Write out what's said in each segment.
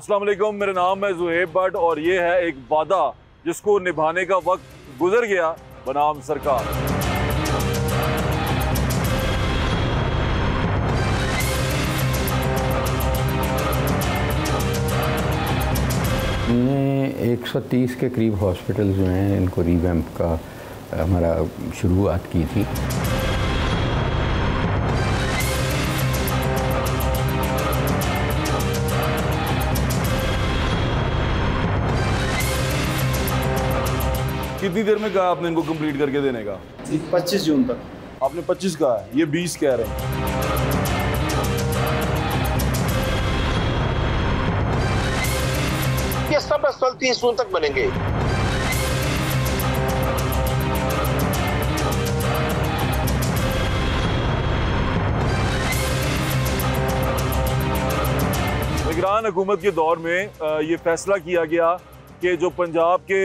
अस्सलाम वालेकुम, मेरा नाम है ज़ुहैब भट्ट और ये है एक वादा जिसको निभाने का वक्त गुजर गया बनाम सरकार। हमने 130 के करीब हॉस्पिटल जो हैं इनको रीवैम्प का हमारा शुरुआत की थी। कितनी देर में कहा आपने इनको कंप्लीट करके देने का? 25 जून तक। आपने 25 कहा है, ये 20 कह रहे हैं। ये सब अस्पताल 30 जून तक बनेंगे। निगरान हुकूमत के दौर में ये फैसला किया गया कि जो पंजाब के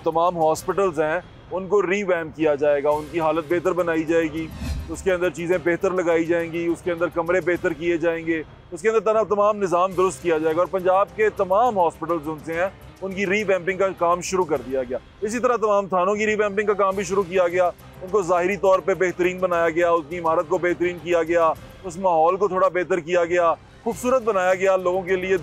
तमाम हॉस्पिटल्स हैं उनको रीवैम्प किया जाएगा, उनकी हालत बेहतर बनाई जाएगी, उसके अंदर चीज़ें बेहतर लगाई जाएंगी, उसके अंदर कमरे बेहतर किए जाएंगे, उसके अंदर तमाम निज़ाम दुरुस्त किया जाएगा और पंजाब के तमाम हॉस्पिटल्स उनसे हैं उनकी रीवैम्पिंग का काम शुरू कर दिया गया। इसी तरह तमाम थानों की रीवैम्पिंग का काम भी शुरू किया गया, उनको ज़ाहिरी तौर पर बेहतरीन बनाया गया, उसकी इमारत को बेहतरीन किया गया, उस माहौल को थोड़ा बेहतर किया गया, खूबसूरत बनाया गया, लोगों के लिए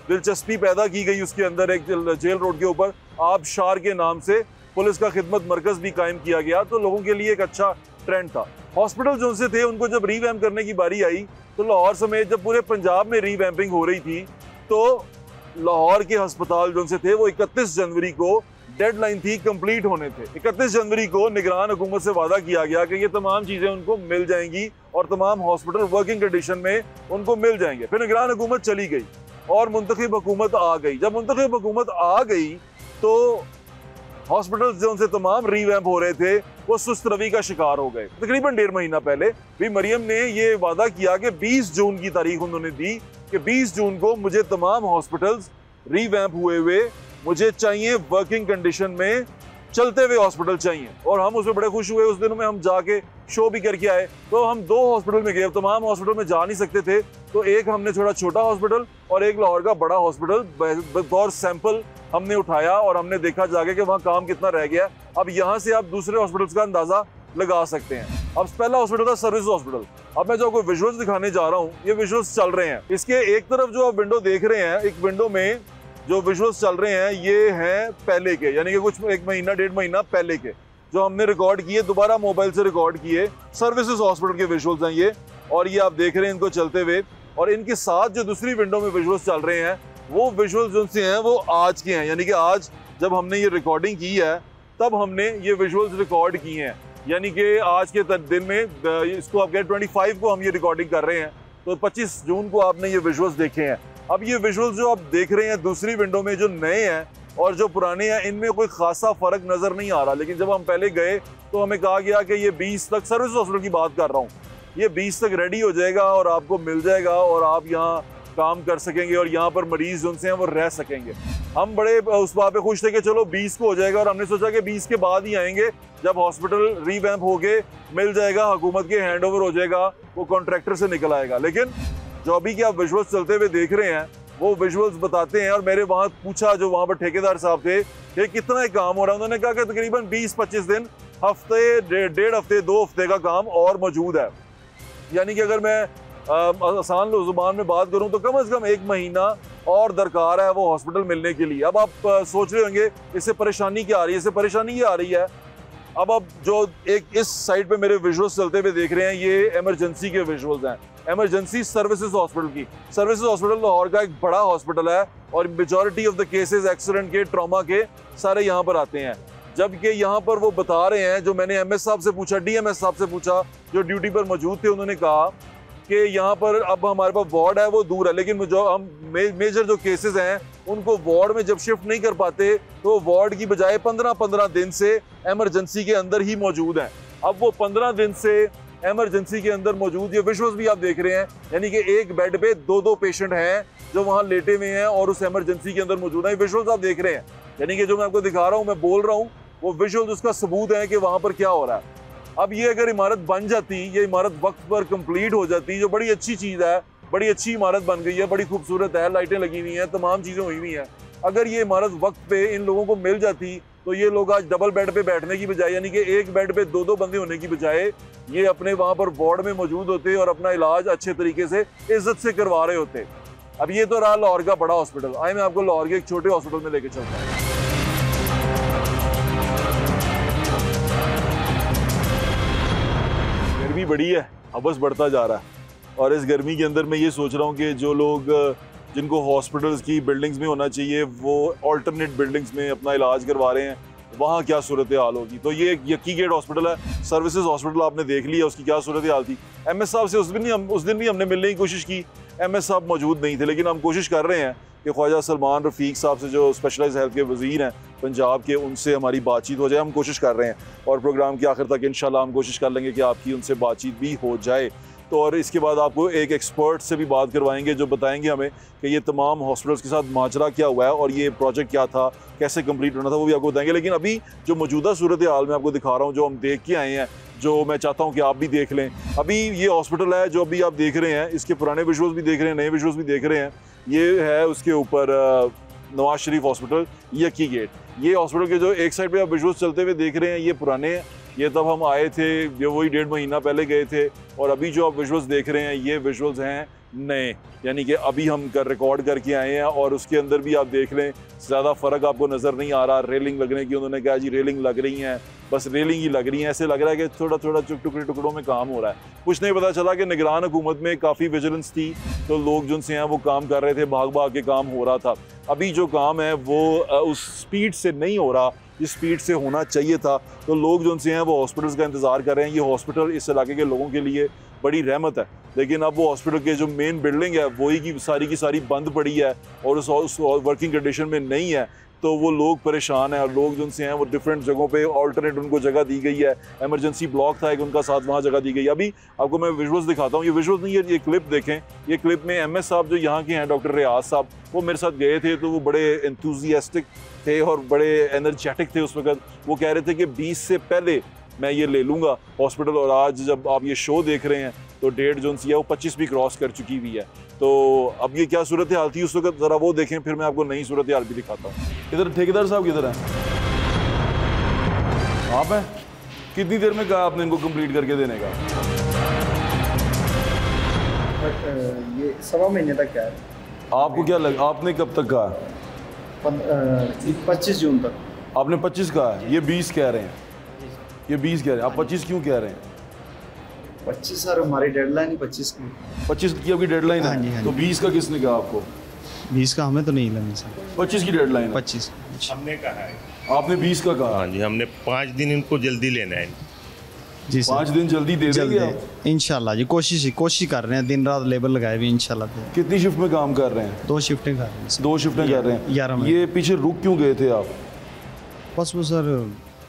दिलचस्पी पैदा की गई। उसके अंदर एक जेल रोड के ऊपर आबशार के नाम से पुलिस का खिदमत मरकज भी कायम किया गया, तो लोगों के लिए एक अच्छा ट्रेंड था। हॉस्पिटल जो से थे उनको जब रीवैम्प करने की बारी आई तो लाहौर समेत जब पूरे पंजाब में रीवैम्पिंग हो रही थी तो लाहौर के अस्पताल जो से थे वो 31 जनवरी को डेडलाइन थी कंप्लीट होने थे। 31 जनवरी को निगरान हुकूमत से वादा किया गया कि ये तमाम चीज़ें उनको मिल जाएंगी और तमाम हॉस्पिटल वर्किंग कंडीशन में उनको मिल जाएंगे। फिर निगरान हुकूमत चली गई और मुंतखब हुकूमत आ गई। जब मुंतखब हुकूमत आ गई तो हॉस्पिटल जो उनसे तमाम रीवैम्प हो रहे थे वो सुस्त रवि का शिकार हो गए। तकरीबन 1.5 महीना पहले भी मरियम ने ये वादा किया कि 20 जून की तारीख उन्होंने दी कि 20 जून को मुझे तमाम हॉस्पिटल्स रीवैम्प हुए मुझे चाहिए, वर्किंग कंडीशन में चलते हुए हॉस्पिटल चाहिए। और हम उसमें बड़े खुश हुए। उस दिनों में हम जाके शो भी करके आए। तो हम 2 हॉस्पिटल में गए, तमाम हॉस्पिटल में जा नहीं सकते थे तो एक हमने थोड़ा छोटा हॉस्पिटल और एक लाहौर का बड़ा हॉस्पिटल बतौर सैंपल हमने उठाया और हमने देखा जाके कि वहाँ काम कितना रह गया। अब यहाँ से आप दूसरे हॉस्पिटल्स का अंदाजा लगा सकते हैं। अब पहला हॉस्पिटल था सर्विस हॉस्पिटल। अब मैं जो आपको विजुअल्स दिखाने जा रहा हूँ, ये विजुअल्स चल रहे हैं। इसके एक तरफ जो आप विंडो देख रहे हैं, एक विंडो में जो विजुअल्स चल रहे हैं ये हैं पहले के, यानी कि कुछ 1 महीना 1.5 महीना पहले के जो हमने रिकॉर्ड किए, दोबारा मोबाइल से रिकॉर्ड किए सर्विसेज हॉस्पिटल के विजुअल्स हैं ये। और ये आप देख रहे हैं इनको चलते हुए। और इनके साथ जो दूसरी विंडो में विजुअल्स चल रहे हैं वो विजुअल्स जिनसे हैं वो आज के हैं, यानी कि आज जब हमने ये रिकॉर्डिंग की है तब हमने ये विजुअल्स रिकॉर्ड किए हैं। यानी कि आज के दिन में इसको आप 25 को हम ये रिकॉर्डिंग कर रहे हैं तो 25 जून को आपने ये विजुअल्स देखे हैं। अब ये विजुअल्स जो आप देख रहे हैं दूसरी विंडो में, जो नए हैं और जो पुराने हैं, इनमें कोई खासा फर्क नजर नहीं आ रहा। लेकिन जब हम पहले गए तो हमें कहा गया कि ये 20 तक, सर्विस हॉस्पिटल की बात कर रहा हूँ, ये 20 तक रेडी हो जाएगा और आपको मिल जाएगा और आप यहाँ काम कर सकेंगे और यहाँ पर मरीज उनसे हैं वो रह सकेंगे। हम बड़े उस बात पे खुश थे कि चलो 20 को हो जाएगा और हमने सोचा कि 20 के बाद ही आएंगे जब हॉस्पिटल रीवैम्प हो के मिल जाएगा, हुकूमत के हैंड ओवर हो जाएगा, वो कॉन्ट्रैक्टर से निकल आएगा। लेकिन जो अभी के आप विजुअल्स चलते हुए देख रहे हैं वो विजुअल्स बताते हैं। और मेरे वहाँ पूछा जो वहाँ पर ठेकेदार साहब थे कि कितना काम हो रहा है, उन्होंने कहा कि तकरीबन 20-25 दिन, हफ्ते, 1.5 हफ्ते, 2 हफ्ते का काम और मौजूद है। यानी कि अगर मैं आसान ज़ुबान में बात करूं तो कम से कम 1 महीना और दरकार है वो हॉस्पिटल मिलने के लिए। अब आप सोच रहे होंगे इससे परेशानी क्या आ रही है? इससे परेशानी ये आ रही है, अब आप जो एक इस साइड पे मेरे विजुअल्स चलते हुए देख रहे हैं ये इमरजेंसी के विजुअल्स हैं, इमरजेंसी सर्विसेज हॉस्पिटल की। सर्विसेज हॉस्पिटल लाहौर का एक बड़ा हॉस्पिटल है और majority of the cases accident के, ट्रॉमा के सारे यहाँ पर आते हैं। जबकि यहाँ पर वो बता रहे हैं, जो मैंने MS साहब से पूछा, DMS साहब से पूछा जो ड्यूटी पर मौजूद थे, उन्होंने कहा कि यहाँ पर अब हमारे पास वार्ड है वो दूर है, लेकिन जो हम मेजर जो केसेस हैं उनको वार्ड में जब शिफ्ट नहीं कर पाते तो वार्ड की बजाय 15-15 दिन से इमरजेंसी के अंदर ही मौजूद हैं। अब वो 15 दिन से इमरजेंसी के अंदर मौजूद, ये विजुअल्स भी आप देख रहे हैं, यानी कि एक बेड पे 2-2 पेशेंट हैं जो वहाँ लेटे हुए हैं और उस इमरजेंसी के अंदर मौजूद है। विजुअल्स आप देख रहे हैं, यानी कि जो मैं आपको दिखा रहा हूँ, मैं बोल रहा हूँ, वो विजुअल्स उसका सबूत है कि वहाँ पर क्या हो रहा है। अब ये अगर इमारत बन जाती, ये इमारत वक्त पर कंप्लीट हो जाती, जो बड़ी अच्छी चीज़ है, बड़ी अच्छी इमारत बन गई है, बड़ी खूबसूरत है, लाइटें लगी हुई हैं, तमाम चीज़ें हुई हुई हैं। अगर ये इमारत वक्त पे इन लोगों को मिल जाती तो ये लोग आज डबल बेड पे बैठने की बजाय, यानी कि एक बेड पे दो बंदे होने की बजाय, ये अपने वहाँ पर वार्ड में मौजूद होते और अपना इलाज अच्छे तरीके से इज्जत से करवा रहे होते। अब ये तो रहा लाहौर का बड़ा हॉस्पिटल। आए मैं आपको लाहौर के एक छोटे हॉस्पिटल में लेके चलता हूँ। गर्मी बड़ी है, हबस बढ़ता जा रहा है, और इस गर्मी के अंदर मैं ये सोच रहा हूँ कि जो लोग जिनको हॉस्पिटल्स की बिल्डिंग्स में होना चाहिए वो ऑल्टरनेट बिल्डिंग्स में अपना इलाज करवा रहे हैं, वहाँ क्या सूरत हाल होगी। तो ये एक यक्की गेट हॉस्पिटल है, सर्विसेज हॉस्पिटल आपने देख लिया, उसकी क्या सूरत हाल थी। MS साहब से उस दिन भी हमने मिलने की कोशिश की, MS साहब मौजूद नहीं थे, लेकिन हम कोशिश कर रहे हैं कि ख्वाजा सलमान रफ़ीक साहब से जो स्पेशलाइज्ड हेल्थ के वज़ीर हैं पंजाब के, उनसे हमारी बातचीत हो जाए। हम कोशिश कर रहे हैं और प्रोग्राम के आखिर तक इंशाल्लाह हम कोशिश कर लेंगे कि आपकी उनसे बातचीत भी हो जाए। तो और इसके बाद आपको एक एक्सपर्ट से भी बात करवाएंगे जो बताएंगे हमें कि ये तमाम हॉस्पिटल्स के साथ माजरा क्या हुआ है और ये प्रोजेक्ट क्या था, कैसे कंप्लीट होना था, वो भी आपको बताएंगे। लेकिन अभी जो मौजूदा सूरत हाल में आपको दिखा रहा हूँ, जो हम देख के आए हैं, जो मैं चाहता हूँ कि आप भी देख लें। अभी ये हॉस्पिटल है जो अभी आप देख रहे हैं, इसके पुराने विजुअल्स भी देख रहे हैं, नए विजुअल्स भी देख रहे हैं। ये है उसके ऊपर नवाज शरीफ हॉस्पिटल, यक्की गेट। ये हॉस्पिटल के जो एक साइड पे आप विजुअल्स चलते हुए देख रहे हैं, ये पुराने हैं, ये तब हम आए थे, ये वही 1.5 महीना पहले गए थे। और अभी जो आप विजुअल्स देख रहे हैं, ये विजुअल्स हैं नए, यानी कि अभी हम रिकॉर्ड करके आए हैं। और उसके अंदर भी आप देख लें, ज़्यादा फ़र्क आपको नज़र नहीं आ रहा। रेलिंग लगने की उन्होंने कहा जी रेलिंग लग रही हैं, बस रेलिंग ही लग रही है। ऐसे लग रहा है कि थोड़ा थोड़ा टुकड़ों में काम हो रहा है। कुछ नहीं पता चला कि निगरान हुकूमत में काफ़ी विजिलेंस थी, तो लोग जिनसे हैं वो काम कर रहे थे, भाग भाग के काम हो रहा था। अभी जो काम है वो उस स्पीड से नहीं हो रहा जिस स्पीड से होना चाहिए था। तो लोग जो उनसे हैं वो हॉस्पिटल्स का इंतज़ार कर रहे हैं। ये हॉस्पिटल इस इलाके के लोगों के लिए बड़ी रहमत है, लेकिन अब वो हॉस्पिटल के जो मेन बिल्डिंग है वही की सारी बंद पड़ी है और उस वर्किंग कंडीशन में नहीं है। तो वो लोग परेशान हैं और लोग जो उनसे हैं वो डिफरेंट जगहों पे ऑल्टरनेट उनको जगह दी गई है। इमरजेंसी ब्लॉक था एक उनका साथ, वहाँ जगह दी गई है। अभी आपको मैं विजुअल्स दिखाता हूँ, ये विजुअल्स नहीं, ये क्लिप देखें। ये क्लिप में MS साहब जो यहाँ के हैं, डॉक्टर रियाज साहब, वो मेरे साथ गए थे, तो वो बड़े एंथुजियास्टिक थे और बड़े एनर्जेटिक थे उस वक्त। वो कह रहे थे कि 20 से पहले मैं ये ले लूँगा हॉस्पिटल। और आज जब आप ये शो देख रहे हैं तो डेट जो सी है वो 25 भी क्रॉस कर चुकी हुई है। तो अब ये क्या सूरत हाल थी उस वक्त, ज़रा वो देखें, फिर मैं आपको नई सूरत हाल भी दिखाता हूँ। इधर ठेकेदार साहब किधर हैं? आप हैं? कितनी देर में कहा आपने इनको कंप्लीट करके देने का? ये 1.25 महीने तक क्या है। आपको क्या लगा, आपने कब तक कहा? 25 जून तक। आपने 25 कहा है, ये 20 कह रहे हैं, ये 20 कह रहे हैं। आप 25 क्यों कह रहे हैं? 25 सर हमारी डेडलाइन ही 25 की। 25 की आपकी डेडलाइन है? हाँ जी, हाँ तो 20 का किसने कहा आपको? 20 का हमें तो नहीं लगा सर। 25 की डेडलाइन है? 25 हमने कहा है। आपने 20 का कहा? हाँ जी, हमने 5 दिन इनको जल्दी लेना है जी सर। 5 दिन जल्दी दे देंगे आप? इंशाल्लाह जी, कोशिश कर रहे हैं, दिन रात लेबर लगाए भी इंशाल्लाह। कितनी शिफ्ट में काम कर रहे हैं? 2 शिफ्टें कर रहे हैं सर। 2 शिफ्टें कर रहे हैं। 11 में। ये पीछे रुक क्यों गए थे आप? बस वो सर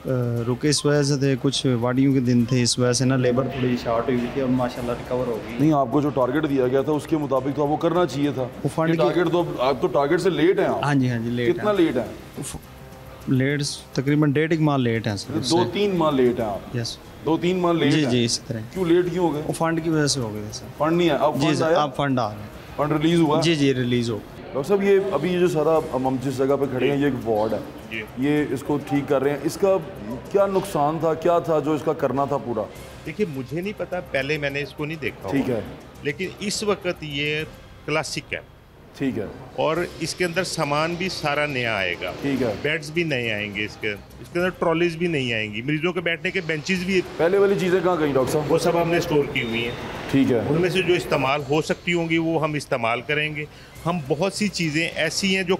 रुके इस वजह से थे, कुछ वाडियों के दिन थे, इस वजह से ना लेबर थोड़ी शॉर्ट हुई थी। अब माशाल्लाह रिकवर हो गई। नहीं, आपको जो टारगेट दिया गया था उसके मुताबिक तो आपको करना चाहिए था। वो फंड टारगेट तो आप तो टारगेट से लेट हैं आप। हाँ जी लेट। कितना लेट है? लेट तकरीबन 1.5 माह लेट हैं सर। 2-3 माह लेट हैं आप? यस 2-3 माह लेट हैं? जी इसी तरह। क्यों लेट क्यों हो गए? वो फंड की वजह से हो गए सर। फंड नहीं है अब? जी फंड सर, आया? अब फंड आ गए। फंड रिलीज हुआ? जी रिलीज हो। डॉक्टर साहब, ये अभी ये जो सारा हम जिस जगह पे खड़े हैं, ये एक वार्ड है, ये इसको ठीक कर रहे हैं। इसका क्या नुकसान था, क्या था जो इसका करना था पूरा? देखिए, मुझे नहीं पता, पहले मैंने इसको नहीं देखा। ठीक है, लेकिन इस वक्त ये क्लासिक है। ठीक है। और इसके अंदर सामान भी सारा नया आएगा। ठीक है। बेड्स भी नए आएंगे, इसके अंदर ट्रॉलीज भी नहीं आएंगी, मरीजों के बैठने के बेंचेस भी। पहले वाली चीज़ें कहाँ गई डॉक्टर साहब? वो सब हमने स्टोर की हुई हैं। ठीक है। उनमें से जो इस्तेमाल हो सकती होंगी वो हम इस्तेमाल करेंगे। हम बहुत सी चीज़ें ऐसी हैं जो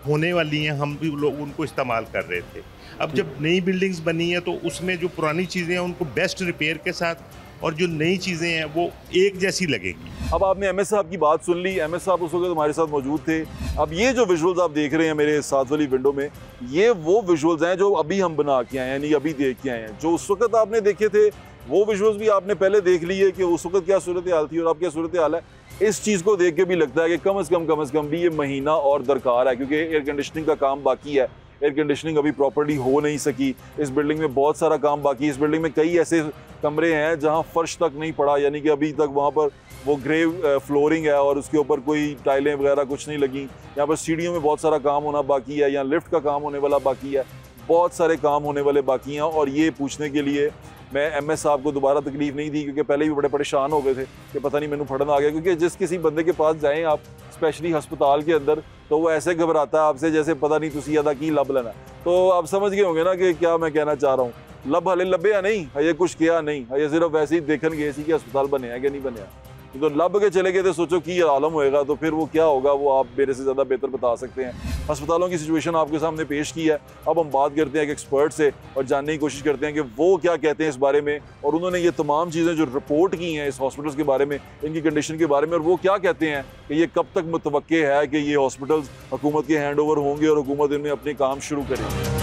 होने वाली हैं, हम भी लोग उनको इस्तेमाल कर रहे थे। अब जब नई बिल्डिंग्स बनी हैं तो उसमें जो पुरानी चीज़ें हैं उनको बेस्ट रिपेयर के साथ, और जो नई चीज़ें हैं वो एक जैसी लगेंगी। अब आपने MS साहब की बात सुन ली। MS साहब उस वक्त हमारे साथ मौजूद थे। अब ये जो विजुअल्स आप देख रहे हैं मेरे साथ वाली विंडो में, ये वो विजुअल्स हैं जो अभी हम बना के आए हैं, यानी अभी देख के आए हैं। जो उस वक्त आपने देखे थे वो विजुअल्स भी आपने पहले देख लिए कि उस वक्त क्या सूरत हाल थी और अब क्या सूरत हाल है। इस चीज़ को देख के भी लगता है कि कम से कम भी ये महीना और दरकार है, क्योंकि एयर कंडीशनिंग का काम बाकी है। एयर कंडीशनिंग अभी प्रॉपर्ली हो नहीं सकी। इस बिल्डिंग में बहुत सारा काम बाकी है। इस बिल्डिंग में कई ऐसे कमरे हैं जहाँ फर्श तक नहीं पड़ा, यानी कि अभी तक वहाँ पर वो ग्रे फ्लोरिंग है और उसके ऊपर कोई टाइलें वगैरह कुछ नहीं लगी। यहाँ पर सीढ़ियों में बहुत सारा काम होना बाकी है, यहाँ लिफ्ट का काम होने वाला बाकी है, बहुत सारे काम होने वाले बाकी हैं। और ये पूछने के लिए मैं MS साहब को दोबारा तकलीफ नहीं दी, क्योंकि पहले भी बड़े परेशान हो गए थे कि पता नहीं मैंने फड़न आ गया। क्योंकि जिस किसी बंदे के पास जाएं आप, स्पेशली हस्पताल के अंदर, तो वो ऐसे घबराता है आपसे जैसे पता नहीं तुसी अदा की लब लेना। तो आप समझ गए होंगे ना कि क्या मैं कहना चाह रहा हूँ। लब हले लभे या नहीं, हजे कुछ किया नहीं, हजे सिर्फ वैसे ही देखन गए सी कि अस्पताल बने हैं कि नहीं बने। तो लब के चले गए तो सोचो कि आलम होएगा, तो फिर वो क्या होगा वो आप मेरे से ज़्यादा बेहतर बता सकते हैं। अस्पतालों की सिचुएशन आपके सामने पेश की है। अब हम बात करते हैं एक एक्सपर्ट से और जानने की कोशिश करते हैं कि वो क्या कहते हैं इस बारे में, और उन्होंने ये तमाम चीज़ें जो रिपोर्ट की हैं इस हॉस्पिटल्स के बारे में, इनकी कंडीशन के बारे में, और वो क्या कहते हैं कि ये कब तक मुतवक्के है कि ये हॉस्पिटल्स हुकूमत के हैंड ओवर होंगे और हुकूमत इनमें अपने काम शुरू करेगी।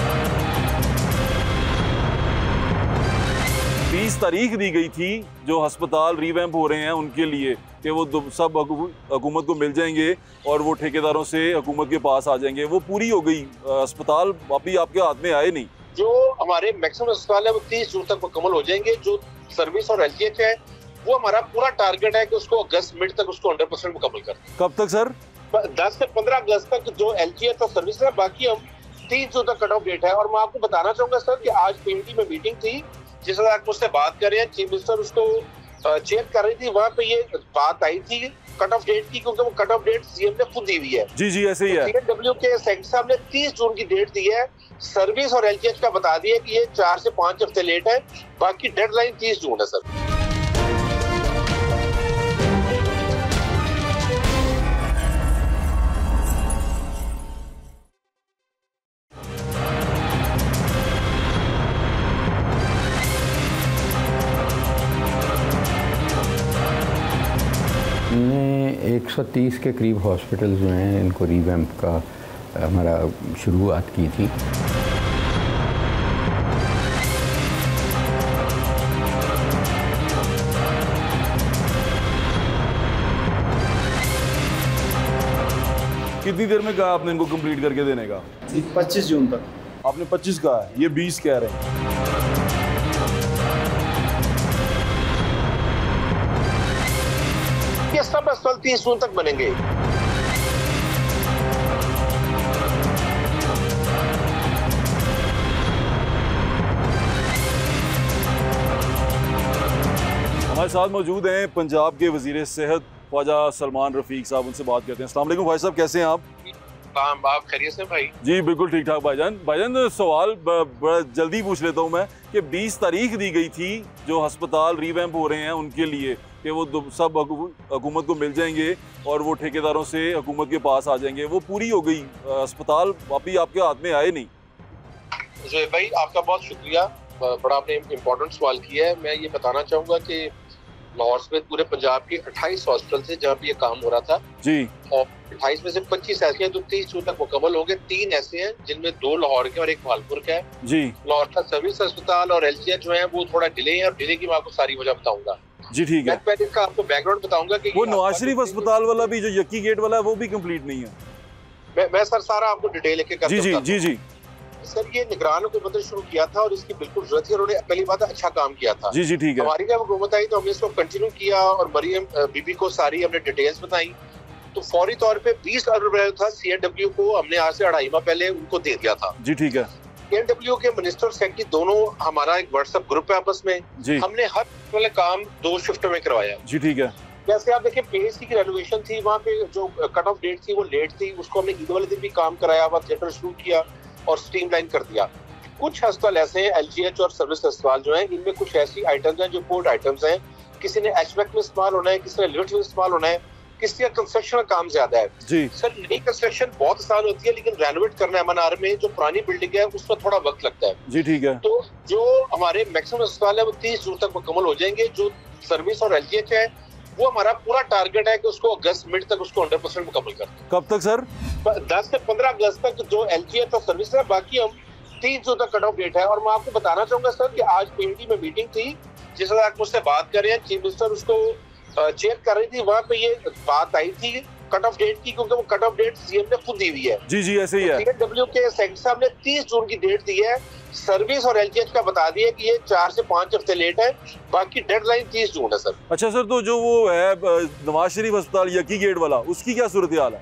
20 तारीख दी गई थी जो अस्पताल रीवैम्प हो रहे हैं उनके लिए कि वो सब हुकूमत को मिल जाएंगे और वो ठेकेदारों से हुकूमत के पास आ जाएंगे। वो पूरी हो गई। अस्पताल अभी आपके हाथ में आए नहीं। जो हमारे मैक्सिमम अस्पताल है वो 30 जून तक मुकम्मल हो जाएंगे। जो सर्विस और LGH है वो हमारा पूरा टारगेट है कि उसको अगस्त मिड तक उसको 100% मुकम्मल कर दें। कब तक सर? 10 से 15 अगस्त तक जो LGH और सर्विस है, बाकी हम 30 जून तक कट ऑफ डेट है। और मैं आपको बताना चाहूंगा सर कि आज PMT में मीटिंग थी, जिस वक्त आप मुझसे बात कर रहे हैं, चीफ मिनिस्टर उसको चेक कर रही थी, वहाँ पे ये बात आई थी कट ऑफ डेट की, क्योंकि वो कट ऑफ डेट CM ने खुद दी हुई है। जी ऐसे ही है। CNW के सेक्रेटरी साहब ने 30 जून की डेट दी है। सर्विस और LGH का बता दिया कि ये 4 से 5 हफ्ते लेट है, बाकी डेडलाइन 30 जून है सर। इनमें 130 के करीब हॉस्पिटल जो हैं इनको रीवैम्प का हमारा शुरुआत की थी। कितनी देर में कहा आपने इनको कंप्लीट करके देने का? 25 जून तक। आपने 25 कहा है, ये 20 कह रहे हैं। ये सब अस्पताल 30 जून तक बनेंगे। हमारे साथ मौजूद हैं पंजाब के वजीर सेहत ख्वाजा सलमान रफीक साहब, उनसे बात करते हैं। अस्सलाम वालेकुम भाई साहब, कैसे हैं आप? आप खैरियत से भाई? जी बिल्कुल ठीक ठाक भाईजान। भाईजान सवाल बड़ा जल्दी पूछ लेता हूँ मैं कि 20 तारीख दी गई थी जो अस्पताल रीवैम्प हो रहे हैं उनके लिए कि वो सब हुकूमत को मिल जाएंगे और वो ठेकेदारों से हुकूमत के पास आ जाएंगे। वो पूरी हो गई। अस्पताल अभी आपके हाथ में आए नहीं। जी भाई, आपका बहुत शुक्रिया, बड़ा आपने इम्पोर्टेंट सवाल किया है। मैं ये बताना चाहूँगा कि लाहौर समेत पूरे पंजाब के 28 हॉस्पिटल थे जहाँ पे ये काम हो रहा था जी, और 28 में से 25 ऐसे हैं जो 30 जून तक मुकम्मल होंगे। 3 ऐसे हैं जिनमें 2 लाहौर के और 1 भालपुर का है जी। लाहौर का सर्विस अस्पताल और LGH जो है वो थोड़ा डिले है, और डिले की मैं आपको सारी वजह बताऊंगा जी। ठीक है। मैं पहले इसका आपको बैकग्राउंड बताऊंगा कि वो नवाज शरीफ अस्पताल वाला भी जो यक्की गेट वाला है वो भी कंप्लीट नहीं है। मैं सर सारा आपको डिटेल लेके जी जी जी जी। सर ये निगरान हुकूमत ने शुरू किया था और इसकी बिल्कुल जरूरत थी। उन्होंने पहली बात अच्छा काम किया था। जी जी ठीक है। हमारी जब हुकूमत आई तो हमने इसको कंटिन्यू किया और मरियम बीबी को सारी हमने डिटेल्स बताई। तो फौरी तौर पे 20 अरब रुपए था CNW को हमने आज से 2.5 माह पहले उनको दे दिया था। जी ठीक है। CNW के मिनिस्टर सेक्रेटरी दोनों हमारा एक व्हाट्सएप ग्रुप है आपस में जी। हमने हर वाले काम 2 शिफ्ट में करवाया। जी ठीक है। जैसे आप देखिए PHC की रेनोवेशन थी, वहाँ पे जो कट ऑफ डेट थी वो लेट थी, उसको हमने ईद वाले दिन भी काम कराया, वहाँ थिएटर शुरू किया और स्ट्रीमलाइन कर दिया। कुछ अस्पताल ऐसे हैं LGH और सर्विस अस्पताल जो हैं, इनमें कुछ ऐसी आइटम्स हैं जो पोर्ट आइटम्स हैं। किसी ने HVAC में इस्तेमाल होना है, किसी ने लिफ्ट में इस्तेमाल होना है, किसी का कंस्ट्रक्शन का काम ज्यादा है। जी सर नई कंस्ट्रक्शन बहुत आसान होती है, लेकिन रेनोवेट करना MNR में जो पुरानी बिल्डिंग है उसमें थोड़ा वक्त लगता है। जी ठीक है। तो जो हमारे मैक्सिमम अस्पताल है वो 30 जून तक मुकम्मल हो जाएंगे। जो सर्विस और LGH है वो हमारा पूरा टारगेट है कि उसको अगस्त मिड तक उसको 100% मुकम्मल कर दें। कब तक सर? 10 से 15 अगस्त तक जो LGH और सर्विस है, बाकी हम 30 जून तक कट ऑफ डेट है। और मैं आपको बताना चाहूंगा सर कि आज PMT में मीटिंग थी, जिस वक्त आप मुझसे बात कर रहे हैं, चीफ मिनिस्टर उसको चेक कर रही थी, वहाँ पे ये बात आई थी कट ऑफ डेट की, क्योंकि वो कट ऑफ डेट सीएम ने खुद दी हुई है। जी जी ऐसे ही है। सीएनडब्ल्यू के सेक्रेटरी साहब ने 30 जून की डेट दी है, सर्विस और एलजीएच का बता दिया कि ये 4 से 5 हफ्ते लेट है, बाकी डेडलाइन 30 जून है सर। अच्छा सर, तो जो वो है नवाज शरीफ अस्पताल यकी गेट वाला, उसकी क्या सूरत हाल है?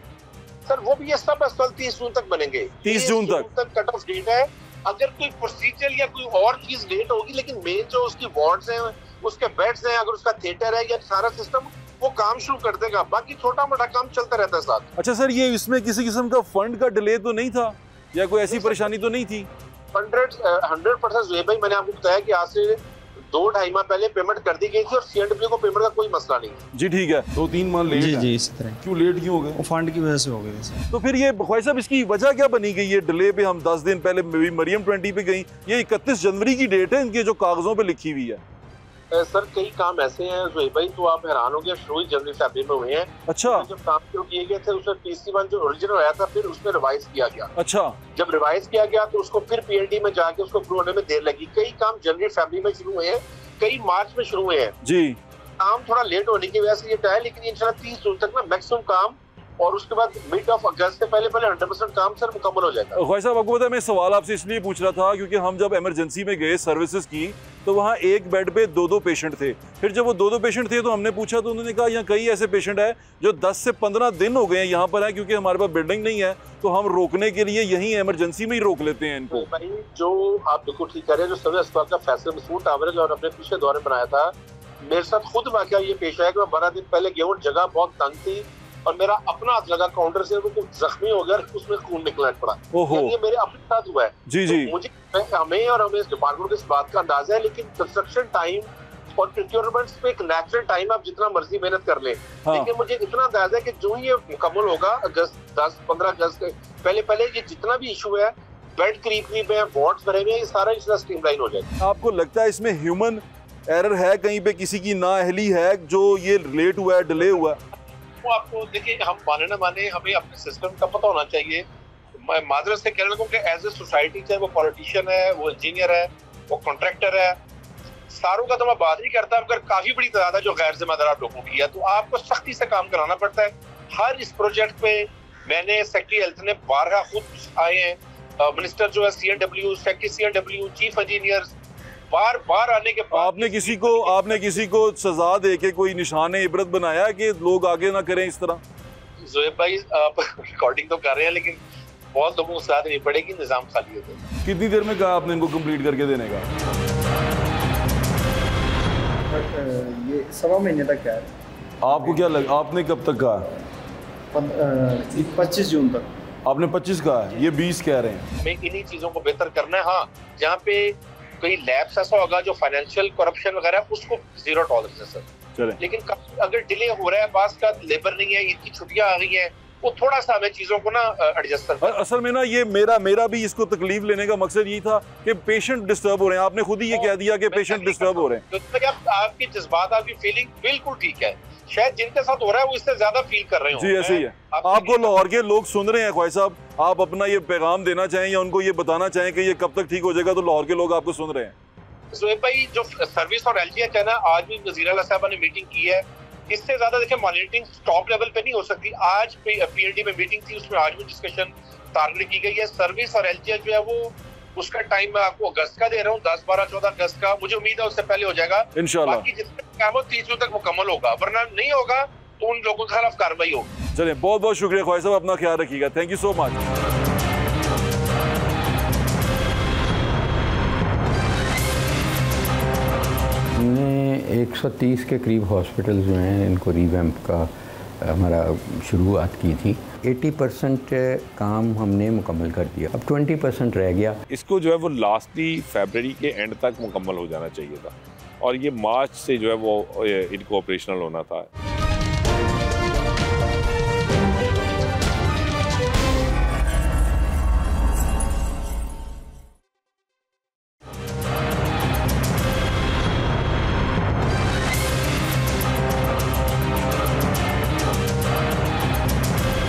सर वो भी ये सब अस्पताल 30 जून तक बनेंगे। 30 जून तक कट ऑफ डेट है। अगर कोई प्रोसीजर या कोई और चीज लेट होगी, लेकिन मेन जो उसकी वार्ड्स हैं, उसके बेड्स हैं, अगर उसका थिएटर है या सारा सिस्टम, वो काम शुरू कर देगा। बाकी छोटा मोटा काम चलता रहता है साथ। अच्छा सर, ये इसमें किसी किस्म का फंड का डिले तो नहीं था या कोई ऐसी परेशानी तो नहीं थी? 100% जोएब भाई, मैंने आपको बताया कि आज से 2-2.5 माह पहले पेमेंट कर दी गई थी और सीएनडब्ल्यू को पेमेंट का कोई मसला नहीं है। जी ठीक है। 2-3 माह लेट जी है। जी इसी तरह। क्यों लेट क्यों हो गए? वो फंड की वजह से हो गए सर। तो फिर ये ख्वाजा साहब, इसकी वजह क्या बनी गई? ये डिले पे हम 10 दिन पहले मरियम 20 पे गई, ये 31 जनवरी की डेट है इनके जो कागजों पे लिखी हुई है। सर कई काम ऐसे हैं जोएब भाई, तो आप हैरान होंगे, शुरू ही जनवरी फरवरी में हुए हैं। अच्छा। जब काम शुरू किए गए थे उसमें PC1 जो ओरिजिनल आया था, फिर उसमें रिवाइज किया गया। अच्छा। जब रिवाइज किया गया तो उसको फिर PLD में जाके उसको अप्रूव होने में देर लगी। कई काम जनवरी फरवरी में शुरू हुए हैं, कई मार्च में शुरू हुए हैं। जी। काम थोड़ा लेट होने की वजह से ये है, लेकिन इंशाल्लाह 30 जून तक ना मैक्सिमम काम, और उसके बाद मिड ऑफ अगस्त से पहले 100% काम सर मुकम्मल हो जाएगा। ख्वाजा साहब, आपको पता है मैं सवाल आपसे इसलिए पूछ रहा था क्योंकि हम जब इमरजेंसी में गए सर्विसेज की, तो वहाँ एक बेड पे 2-2 पेशेंट थे। फिर जब वो 2-2 पेशेंट थे तो हमने पूछा, तो उन्होंने कहा यहाँ कई ऐसे पेशेंट है जो 10 से 15 दिन हो गए हैं यहाँ पर है, क्योंकि हमारे पास बिल्डिंग नहीं है, तो हम रोकने के लिए यहीं इमरजेंसी में ही रोक लेते हैं इनको। भाई जो आप बिल्कुल ठीक कह रहे हैं, जो सर्विस अस्पताल का फैसल मसूद टावर है जो आपने पिछले दौरे में बनाया था, मेरे साथ खुद वाकया ये पेश आया कि मैं 12 दिन पहले गया हूँ, जगह बहुत तंग थी और मेरा अपना हाथ लगा काउंटर से, वो जख्मी हो गया, उसमें खून निकलना पड़ा। ये मेरे अपने साथ हुआ है। जी जी। तो मुझे हमें इस डिपार्टमेंट को इस बात का अंदाजा है, लेकिन कंस्ट्रक्शन टाइम और प्रोक्योरमेंट पे एक नेचुरल टाइम, आप जितना मर्जी मेहनत कर लें। हाँ। लेकिन मुझे इतना अंदाजा है कि जो ये मुकम्मल होगा अगस्त 10-15 अगस्त पहले ये जितना भी इशू है, बेड करीब है, वार्ड्स भरे हुए हैं, ये सारा इसका स्ट्रीमलाइन हो जाएगा। आपको लगता है इसमें ह्यूमन एरर है, कहीं पे किसी की नाअहली है जो ये लेट हुआ है, डिले हुआ है? वो आपको देखिए, हम माने ना माने, हमें अपने सिस्टम का पता होना चाहिए। मैं माजरत से कह रहा हूँ कि एज ए सोसाइटी, चाहे वो पॉलिटिशियन है, वो इंजीनियर है, वो कॉन्ट्रैक्टर है, सारों का तो मैं बात नहीं करता, अगर काफी बड़ी तादाद है जो गैर जिम्मेदार लोगों की है, तो आपको सख्ती से काम कराना पड़ता है। हर इस प्रोजेक्ट पे मैंने सेक्रेटरी हेल्थ ने बारहा खुद आए हैं, मिनिस्टर जो है CNW, secretary CNW, chief engineer, बार आने के बाद आपने किसी को सजा दे के कोई निशान इबरत बनाया कि लोग आगे ना करें इस तरह? जोएब भाई, आप रिकॉर्डिंग तो कर रहे हैं, लेकिन बहुत लोगों को सजा देनी पड़ेगी, निजाम खाली होता है। कितनी देर में कहा आपने इनको कंप्लीट करके देने का? ये 1.25 महीने तक है। आपको क्या लगा, आपने कब तक कहा? 25 जून तक। आपने 25 कहा है, ये 20 कह रहे हैं। हमें इन्हीं चीजों को बेहतर करना है। हाँ, जहाँ पे कोई लैब्स ऐसा होगा जो फाइनेंशियल करप्शन वगैरह, उसको 0 टॉलरेंस है सर। चले। लेकिन अगर डिले हो रहा है, बास का लेबर नहीं है, इतनी छुट्टियां आ गई हैं, वो थोड़ा सा हमें चीजों को ना एडजस्ट करना है। असल में ना ये मेरा भी इसको तकलीफ लेने का मकसद यही था कि पेशेंट डिस्टर्ब हो रहे हैं। आपने खुद ही ये कह दिया कि पेशेंट डिस्टर्ब हो रहे हैं। तो आपकी जज्बात, आपकी फीलिंग बिल्कुल ठीक है, शायद जिनके साथ हो रहा है वो इससे ज्यादा फील कर रहे हो। जी ऐसे ही है। आपको लाहौर के लोग सुन रहे हैं ख्वाजा साहब, आप अपना ये पैगाम देना चाहें या उनको ये बताना चाहें कि ये कब तक ठीक हो जाएगा, तो लाहौर के लोग आपको सुन रहे हैं। जोएब भाई, जो सर्विस और LGH है ना, आज भी वज़ीर आला साहब ने मीटिंग की है। इससे ज्यादा देखिए मॉनिटरिंग टॉप लेवल पे नहीं हो सकती। आज PLD में मीटिंग थी, उसमें आज भी डिस्कशन टारगेट की गई है। सर्विस और LGH जो है वो, उसका टाइम मैं आपको अगस्त का दे रहा हूँ, 10, 12, 14 अगस्त का। मुझे उम्मीद है उससे पहले हो जाएगा इंशाल्लाह। बाकी जितना काम हो 30 जून तक मुकम्मल होगा, वरना नहीं होगा तो उन लोगों के खिलाफ कार्रवाई होगी। चलिए, बहुत बहुत शुक्रिया ख्वाजा साहब, अपना ख्याल रखिएगा। Thank you so much. हमने 130 के करीब हॉस्पिटल जो हैं इनको रीवैम्प का हमारा शुरुआत की थी। 80% काम हमने मुकम्मल कर दिया, अब 20% रह गया। इसको जो है वो लास्टली फरवरी के एंड तक मुकम्मल हो जाना चाहिए था, और ये मार्च से जो है वो इनको ऑपरेशनल होना था।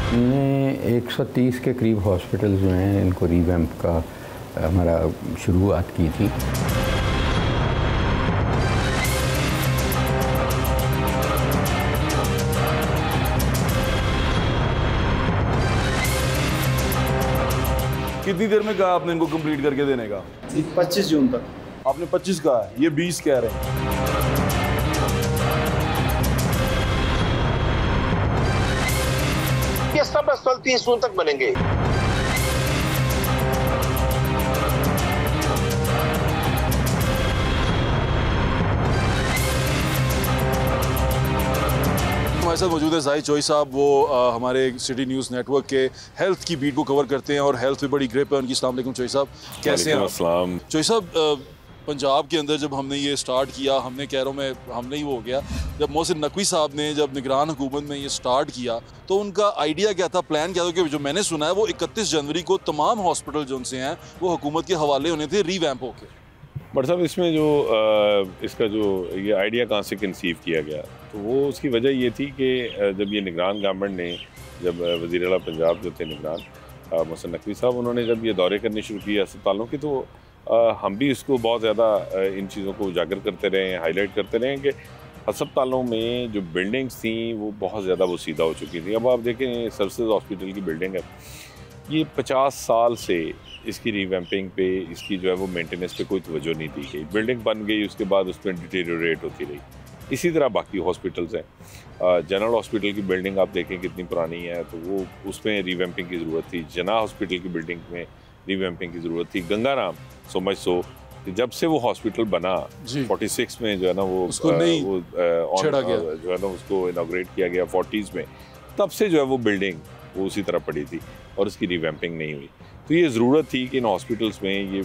हमने 130 के करीब हॉस्पिटल जो हैं इनको रीवैम्प का हमारा शुरुआत की थी। कितनी देर में कहा आपने इनको कंप्लीट करके देने का? 25 जून तक। आपने 25 कहा है, ये 20 कह रहे हैं। ये सब अस्पताल 30 जून तक बनेंगे। हमारे साथ मौजूद है जाहिद चोई साहब। वो हमारे सिटी न्यूज़ नेटवर्क के हेल्थ की बीट को कवर करते हैं और हेल्थ पे बड़ी ग्रिप है उनकी। अस्सलाम वालेकुम चोई साहब, कैसे हैं? अस्सलाम। चोई साहब, पंजाब के अंदर जब हमने ये स्टार्ट किया, हमने कैरों में हमने ही वो हो गया, जब मोहसिन नकवी साहब ने जब निगरान हुकूमत में ये स्टार्ट किया तो उनका आइडिया क्या था, प्लान क्या था? कि जो मैंने सुना है वो 31 जनवरी को तमाम हॉस्पिटल जो उनसे हैं वो हुकूमत के हवाले होने थे रीवैम्प होके। बट साहब, इसमें जो इसका जो ये आइडिया कहाँ से कंसीव किया गया, तो वो उसकी वजह ये थी कि जब ये निगरान गवर्नमेंट ने, जब वज़ीर आला पंजाब जो थे निगरान मोहसिन नकवी साहब, उन्होंने जब ये दौरे करने शुरू किए अस्पतालों की, तो हम भी इसको बहुत ज़्यादा इन चीज़ों को उजागर करते रहे हैं, हाईलाइट करते रहे हैं कि अस्पतालों में जो बिल्डिंग्स थी वो बहुत ज़्यादा वसीदा हो चुकी थी। अब आप देखें, सर्विसेज हॉस्पिटल की बिल्डिंग है, ये 50 साल से इसकी रीवैम्पिंग पे, इसकी जो है वो मेंटेनेंस पे कोई तवज्जो नहीं दी गई। बिल्डिंग बन गई, उसके बाद उसमें डिटेरियोरेट होती रही। इसी तरह बाकी हॉस्पिटल्स हैं। जनरल हॉस्पिटल की बिल्डिंग आप देखें कितनी पुरानी है, तो वो उसमें रीवैम्पिंग की ज़रूरत थी। जना हॉस्पिटल की बिल्डिंग में रीवैम्पिंग की ज़रूरत थी। गंगाराम सो मच सो जब से वो हॉस्पिटल बना 46 में जो है ना वो छेड़ा गया, जो है ना उसको इनॉग्रेट किया गया 40s में, तब से जो है वो बिल्डिंग वो उसी तरह पड़ी थी और उसकी रीवैम्पिंग नहीं हुई। तो ये ज़रूरत थी कि इन हॉस्पिटल्स में ये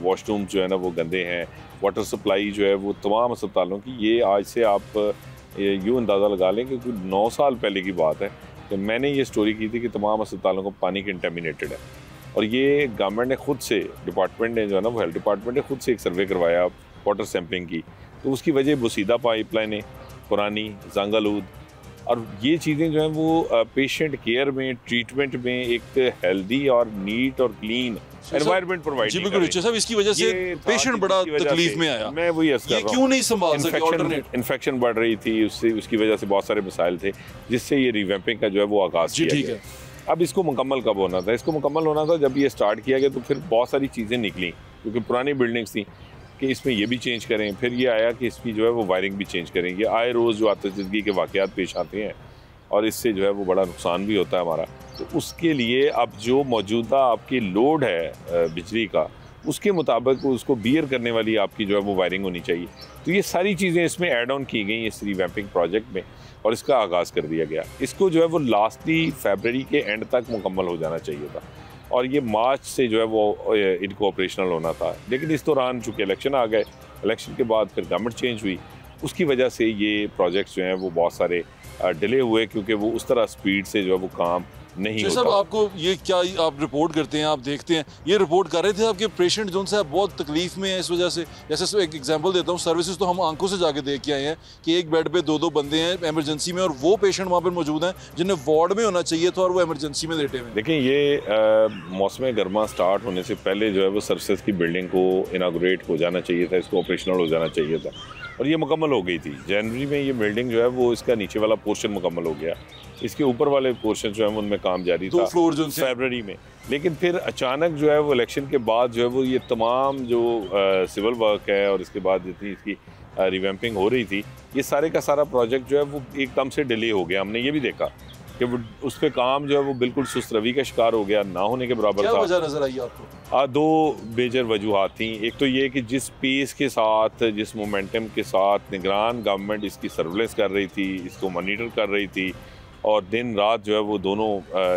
वॉशरूम जो है ना वो गंदे हैं, वाटर सप्लाई जो है वो तमाम अस्पतालों की, ये आज से आप यूँ अंदाज़ा लगा लें कि 9 साल पहले की बात है कि मैंने ये स्टोरी की थी कि तमाम अस्पतालों को पानी कंटेमिनेटेड है। और ये गवर्नमेंट ने खुद से, डिपार्टमेंट ने जो है ना वो हेल्थ डिपार्टमेंट ने खुद से एक सर्वे करवाया वाटर सैम्पलिंग की, तो उसकी वजह बुसीदा पाइपलाइनें, पुरानी जंगालूद, और ये चीज़ें जो हैं वो पेशेंट केयर में, ट्रीटमेंट में एक हेल्दी और नीट और क्लीन एनवायरनमेंट प्रोवाइड। जी बिल्कुल साहब, इसकी वजह से पेशेंट बड़ा तकलीफ में आया। मैं वही अर्ज कर रहा हूं, क्यों नहीं संभाल सके, ऑल्टरनेट इन्फेक्शन बढ़ रही थी, उससे उसकी वजह से बहुत सारे मसाइल थे, जिससे ये रीवैम्पिंग का जो है वो आगाज़ किया ठीक गया। है। अब इसको मुकम्मल कब होना था? इसको मुकम्मल होना था जब ये स्टार्ट किया गया, तो फिर बहुत सारी चीज़ें निकली, क्योंकि पुरानी बिल्डिंग्स थी कि इसमें ये भी चेंज करें, फिर ये आया कि इसकी जो है वो वायरिंग भी चेंज करेंगे। आए रोज़ जो आतिशदगी के वाक़यात पेश आते हैं और इससे जो है वो बड़ा नुकसान भी होता है हमारा, तो उसके लिए अब जो मौजूदा आपकी लोड है बिजली का, उसके मुताबिक उसको बियर करने वाली आपकी जो है वो वायरिंग होनी चाहिए। तो ये सारी चीज़ें इसमें ऐड ऑन की गई इस रीवैम्पिंग प्रोजेक्ट में और इसका आगाज़ कर दिया गया। इसको जो है वो लास्टली फरवरी के एंड तक मुकम्मल हो जाना चाहिए था और ये मार्च से जो है वो इनको ऑपरेशनल होना था। लेकिन इस दौरान चूँकि इलेक्शन आ गए, इलेक्शन के बाद फिर गवर्नमेंट चेंज हुई, उसकी वजह से ये प्रोजेक्ट्स जो हैं वो बहुत सारे डिले हुए, क्योंकि वो उस तरह स्पीड से जो है वो काम नहीं होता। साहब, आपको ये क्या आप रिपोर्ट करते हैं, आप देखते हैं, ये रिपोर्ट कर रहे थे आपके पेशेंट जो उनसे बहुत तकलीफ में है इस वजह से? जैसे एक एग्जांपल देता हूँ, सर्विसेज तो हम आंखों से जाके देख के आए हैं कि एक बेड पे 2-2 बंदे हैं इमरजेंसी में और वो पेशेंट वहाँ पर मौजूद हैं जिन्हें वार्ड में होना चाहिए था और वो इमरजेंसी में लेटे हुए। देखिए, ये मौसम गर्मा स्टार्ट होने से पहले जो है वो सर्विसेज की बिल्डिंग को इनाग्रेट हो जाना चाहिए था, इसको ऑपरेशनल हो जाना चाहिए था और ये मुकम्मल हो गई थी। जनवरी में ये बिल्डिंग जो है वो इसका नीचे वाला पोर्शन मुकम्मल हो गया, इसके ऊपर वाले पोर्शन जो है उनमें काम जारी था 2 फ्लोर जो फरवरी में। लेकिन फिर अचानक जो है वो इलेक्शन के बाद जो है वो ये तमाम जो सिविल वर्क है और इसके बाद जितनी इसकी रिवैम्पिंग हो रही थी, ये सारे का सारा प्रोजेक्ट जो है वो एकदम से डिले हो गया। हमने ये भी देखा कि उस पर काम जो है वो बिल्कुल सुस्त रवि का शिकार हो गया, ना होने के बराबर था। क्या वजह नजर आई आपको? 2 मेजर वजूहात थी। एक तो ये कि जिस पेस के साथ, जिस मोमेंटम के साथ निगरान गवर्नमेंट इसकी सर्वेलेंस कर रही थी, इसको मॉनिटर कर रही थी और दिन रात जो है वो दोनों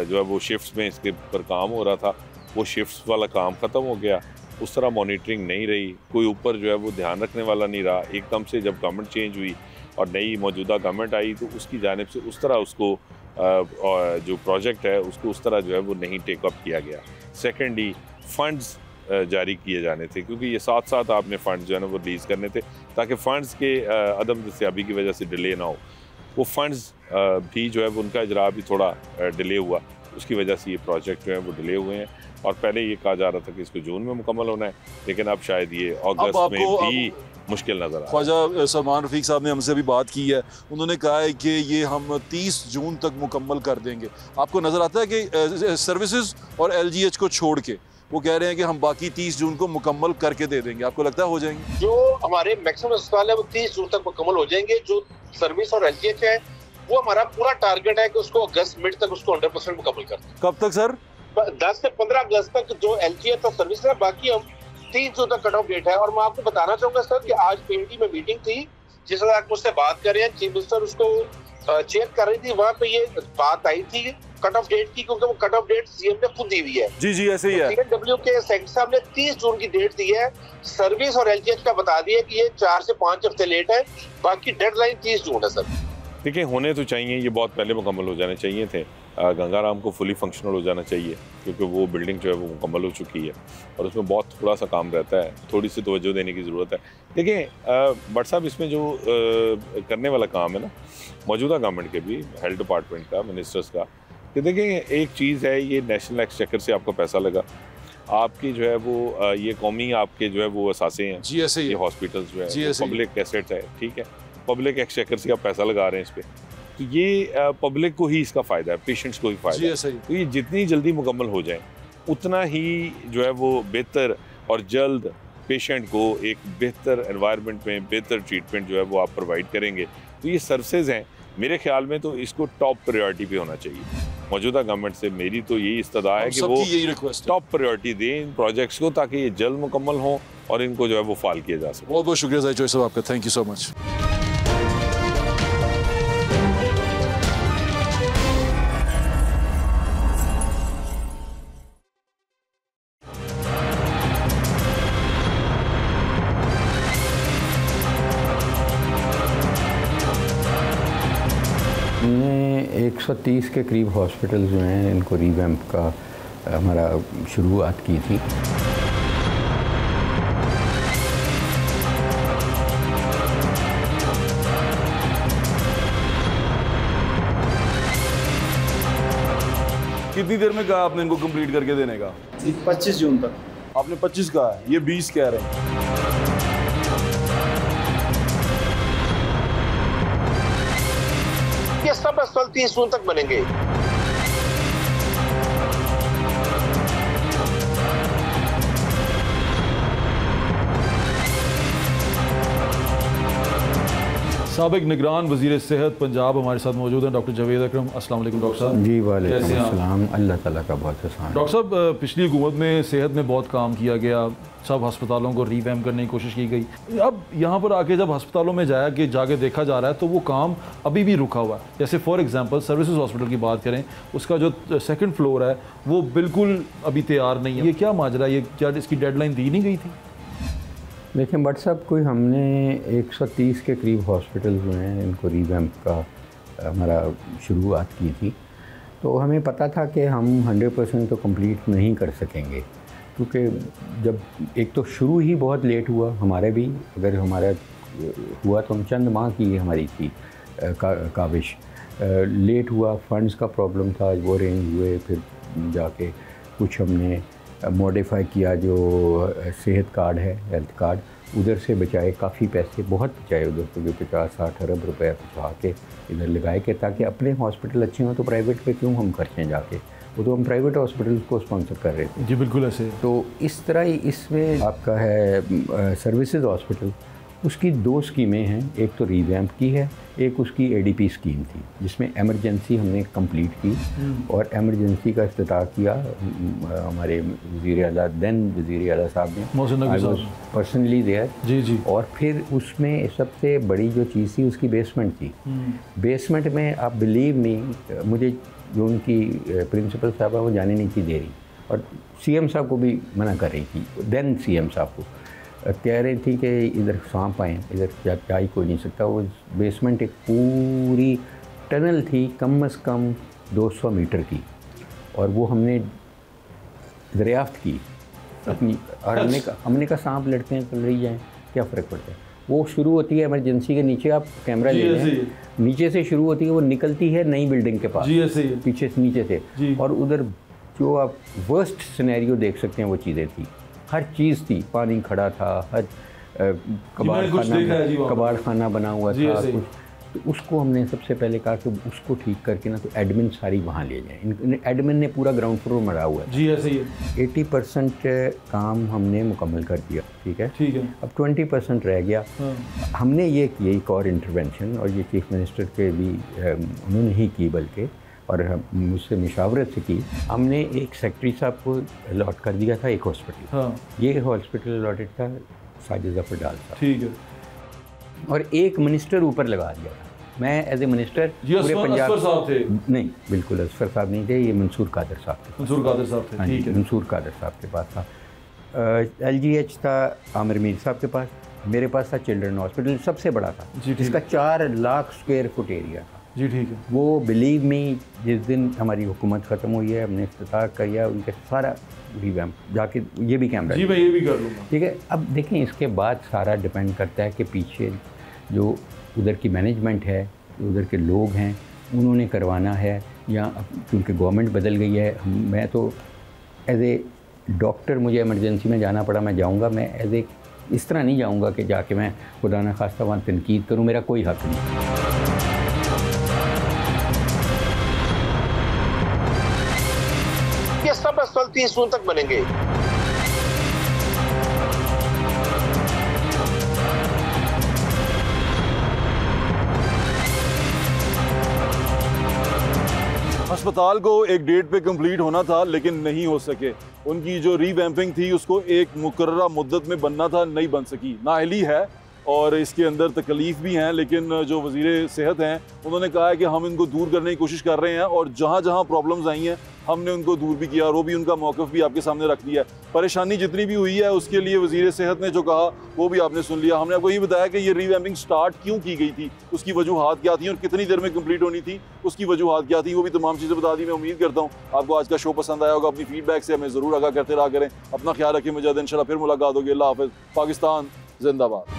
जो है वो शिफ्ट्स में इसके पर काम हो रहा था, वो शिफ्ट्स वाला काम ख़त्म हो गया। उस तरह मॉनिटरिंग नहीं रही, कोई ऊपर जो है वो ध्यान रखने वाला नहीं रहा। एकदम से जब गवर्नमेंट चेंज हुई और नई मौजूदा गवर्नमेंट आई तो उसकी जानिब से उस तरह उसको जो प्रोजेक्ट है उसको उस तरह जो है वो नहीं टेकअप किया गया। सेकेंडली, फ़ंड्स जारी किए जाने थे, क्योंकि ये साथ साथ आपने फ़ंड्स जो है ना वो रिलीज़ करने थे ताकि फ़ंड्स के अदम दस्तयाबी की वजह से डिले ना हो। वो फ़ंड्स भी जो है वो उनका इजरा भी थोड़ा डिले हुआ, उसकी वजह से ये प्रोजेक्ट जो है वो डिले हुए हैं। और पहले ये कहा जा रहा था कि इसको जून में मुकम्मल होना है, लेकिन अब शायद ये अगस्त में भी मुश्किल नज़र आ रहा है। ख्वाजा सलमान रफ़ीक साहब ने हमसे अभी बात की है, उन्होंने कहा है कि ये हम 30 जून तक मुकम्मल कर देंगे। आपको नज़र आता है कि सर्विसेज और LGH को छोड़ के वो कह रहे हैं कि हम बाकी 30 जून को मुकम्मल करके दे देंगे, आपको लगता है हो जाएंगे? जो हमारे मैक्सिमम अस्पताल है वो 30 जून तक मुकम्मल हो जाएंगे। जो सर्विस और LGH है वो हमारा पूरा टारगेट है कि उसको अगस्त मिड तक उसको 100% मुकम्मल कर दें। कब तक सर? 10 से 15 अगस्त तक जो LGH और सर्विस है, बाकी हम 30 जून तक कट ऑफ डेट है। और मैं आपको बताना चाहूंगा सर कि आज PMT में मीटिंग थी जिसमें आप मुझसे बात कर रहे हैं, चीफ मिनिस्टर उसको चेयर कर रही थी, वहाँ पे ये बात आई थी कट ऑफ डेट की, क्योंकि वो कट ऑफ डेट CM ने खुद दी हुई है। जी ऐसे ही है। CNW के सेक्रेटरी साहब ने 30 जून की डेट दी है। सर्विस और LGH का बता दिया कि ये 4 से 5 हफ्ते लेट है, बाकी डेडलाइन 30 जून है सर। देखिए होने तो चाहिए, ये बहुत पहले मुकम्मल हो जाने चाहिए थे। गंगाराम को फुली फंक्शनल हो जाना चाहिए क्योंकि वो बिल्डिंग जो है वो मुकम्मल हो चुकी है और उसमें बहुत थोड़ा सा काम रहता है, थोड़ी सी तवज्जो देने की ज़रूरत है। देखिए भट्ट साहब, इसमें जो करने वाला काम है ना मौजूदा गवर्नमेंट के भी, हेल्थ डिपार्टमेंट का, मिनिस्टर्स का, कि देखिए एक चीज़ है, ये नेशनल एक्सचेकर से आपका पैसा लगा, आपकी जो है वो ये कौमी आपके जो है वो असासे हैं, जी ऐसे ही ये हॉस्पिटल्स जो जी है ऐसे ही। पब्लिक एसेट्स है, ठीक है, पब्लिक एक्सचेकर से आप पैसा लगा रहे हैं इस पर, तो ये पब्लिक को ही इसका फ़ायदा है, पेशेंट्स को ही फ़ायदा है। तो ये जितनी जल्दी मुकम्मल हो जाए उतना ही जो है वो बेहतर और जल्द पेशेंट को एक बेहतर एनवायरनमेंट में बेहतर ट्रीटमेंट जो है वो आप प्रोवाइड करेंगे। तो ये सर्विसेज हैं, मेरे ख्याल में तो इसको टॉप प्रायोरिटी पे होना चाहिए। मौजूदा गवर्नमेंट से मेरी तो यही इस्तदा है कि वो टॉप प्रायोरिटी दें इन प्रोजेक्ट्स को ताकि ये जल्द मुकम्मल हों और इनको जो है वो फाल किया जा सके। बहुत बहुत शुक्रिया जाहिद साहब आपका, थैंक यू सो मच। हमने 130 के करीब हॉस्पिटल जो हैं इनको रीवैम्प का हमारा शुरुआत की थी। कितनी देर में कहा आपने इनको कंप्लीट करके देने का? 25 जून तक। आपने 25 कहा है, ये 20 कह रहे हैं। ये सब अस्पताल 30 जून तक बनेंगे। साबिक निगरान वज़ीर सेहत पंजाब हमारे साथ मौजूद हैं, डॉक्टर जावेद अकरम। अस्सलाम वालेकुम डॉक्टर साहब। जी वालेकुम अस्सलाम, अल्लाह ताला का बहुत एहसान। डॉक्टर साहब, पिछली हुकूमत में सेहत में बहुत काम किया गया, सब अस्पतालों को रीवैम्प करने की कोशिश की गई। अब यहाँ पर आके जब अस्पतालों में जाके देखा जा रहा है तो वो काम अभी भी रुका हुआ है। जैसे फॉर एग्जांपल सर्विसेज हॉस्पिटल की बात करें, उसका जो सेकंड फ्लोर है वो बिल्कुल अभी तैयार नहीं है। ये क्या माजरा, ये क्या इसकी डेडलाइन दी नहीं गई थी? देखिए भट्ट साहब, कोई हमने 130 के करीब हॉस्पिटल जो हैं इनको रीवैम्प का हमारा शुरुआत की थी, तो हमें पता था कि हम 100% तो कंप्लीट नहीं कर सकेंगे, क्योंकि जब एक तो शुरू ही बहुत लेट हुआ हमारे भी, अगर हमारा हुआ तो हम चंद माह की हमारी थी काविश, लेट हुआ, फंड्स का प्रॉब्लम था, वो अरेंज हुए, फिर जाके कुछ हमने मॉडिफाई किया, जो सेहत कार्ड है, हेल्थ कार्ड, उधर से बचाए काफ़ी पैसे, बहुत बचाए उधर से, जो 50-60 अरब रुपए बचा के इधर लगाए के ताकि अपने हॉस्पिटल अच्छे हों तो प्राइवेट पे क्यों हम खर्चें जाके, वो तो हम प्राइवेट हॉस्पिटल को स्पॉन्सर कर रहे थे। जी बिल्कुल ऐसे। तो इस तरह ही इसमें आपका है सर्विसेज हॉस्पिटल, उसकी 2 स्कीमें हैं, एक तो रीवैम्प की है, एक उसकी ADP स्कीम थी जिसमें एमरजेंसी हमने कंप्लीट की और एमरजेंसी का इफ्तिताह किया हमारे वज़ीर आला, देन वज़ीर आला साहब ने, पर्सनली देयर। जी। और फिर उसमें सबसे बड़ी जो चीज़ थी उसकी बेसमेंट थी। बेसमेंट में आप बिलीव नहीं, मुझे जो उनकी प्रिंसिपल साहब है वो जाने नहीं थी दे रही, और CM साहब को भी मना कर रही थी, देन CM साहब को कह रही थी कि इधर सांप आए, इधर जा ही कोई नहीं सकता। वो बेसमेंट एक पूरी टनल थी, कम से कम 200 मीटर की, और वो हमने दरियाफ्त की अपनी, और हमने कहा सांप लड़ते हैं तो लड़ी जाएँ, क्या फ़र्क पड़ता है। वो शुरू होती है इमरजेंसी के नीचे, आप कैमरा ले लें, नीचे से शुरू होती है, वो निकलती है नई बिल्डिंग के पास, पीछे से नीचे से, और उधर जो आप वर्स्ट सिनेरियो देख सकते हैं वो चीज़ें थी, हर चीज़ थी, पानी खड़ा था, हर कबाड़ खाना बना हुआ था कुछ, तो उसको हमने सबसे पहले कहा कि उसको ठीक करके ना तो एडमिन सारी वहाँ ले जाएं। एडमिन ने पूरा ग्राउंड फ्लोर मरा हुआ है जी, ऐसे ही है। 80% काम हमने मुकम्मल कर दिया, ठीक है। अब 20% रह गया। हमने ये किया एक और इंटरवेंशन, और ये चीफ मिनिस्टर के भी उन्होंने ही की, बल्कि और मुझसे मुशावरत से की। हमने एक सेक्रेटरी साहब को अलॉट कर दिया था एक हॉस्पिटल, ये हॉस्पिटल अलॉटेड था साजिद जफर डाल साहब, ठीक है, और एक मिनिस्टर ऊपर लगा दिया था। मैं एज ए मिनिस्टर पूरे पंजाब साहब थे, नहीं बिल्कुल असफर साहब नहीं थे, ये मंसूर कादर साहब थे। मंसूर कादर साहब थे, ठीक है, मंसूर कादर साहब के पास था। LGH था आमिर मीर साहब के पास, मेरे पास था चिल्ड्रन हॉस्पिटल, सबसे बड़ा था, जिसका 4 लाख स्क्वायर फुट एरिया था जी, ठीक है। वो बिलीव मी, जिस दिन हमारी हुकूमत ख़त्म हुई है हमने इफ्तिताह किया उनके सारा रिवैम्प, जाके ये भी कैमरा जी मैं ये भी कर लूँगा, ठीक है। अब देखें इसके बाद सारा डिपेंड करता है कि पीछे जो उधर की मैनेजमेंट है, उधर के लोग हैं, उन्होंने करवाना है, या क्योंकि गवर्नमेंट बदल गई है। मैं तो एज ए डॉक्टर मुझे इमरजेंसी में जाना पड़ा, मैं जाऊंगा, मैं एज ए इस तरह नहीं जाऊंगा कि जाके मैं खुदा न खास्ता वहाँ तनकीद करूँ, मेरा कोई हक़ नहीं। ये सब अस्पताल 30 जून तक बनेंगे। अस्पताल को एक डेट पे कंप्लीट होना था लेकिन नहीं हो सके। उनकी जो रीवैम्पिंग थी उसको एक मुकर्ररा मुद्दत में बनना था, नहीं बन सकी। नाअहली है और इसके अंदर तकलीफ़ भी हैं, लेकिन जो वज़ीर सेहत हैं उन्होंने कहा है कि हम इनको दूर करने की कोशिश कर रहे हैं, और जहाँ जहाँ प्रॉब्लम्स आई हैं हमने उनको दूर भी किया, और वो भी उनका मौक़िफ़ भी आपके सामने रख दिया। परेशानी जितनी भी हुई है उसके लिए वज़ीर सेहत ने जो कहा वो भी आपने सुन लिया। हमने आपको ये बताया कि ये रीवैम्पिंग स्टार्ट क्यों की गई थी, उसकी वजूहात क्या थी और कितनी देर में कंप्लीट होनी थी, उसकी वजूहात क्या थी, वो भी तमाम चीज़ें बता दी। मैं उम्मीद करता हूँ आपको आज का शो पसंद आया होगा। अपनी फीडबैक से हमें ज़रूर आगाह करते रहा करें। अपना ख्याल रखें, मुझे इंशाल्लाह फिर मुलाकात होगी। अल्लाह हाफ़िज़। पाकिस्तान जिंदाबाद।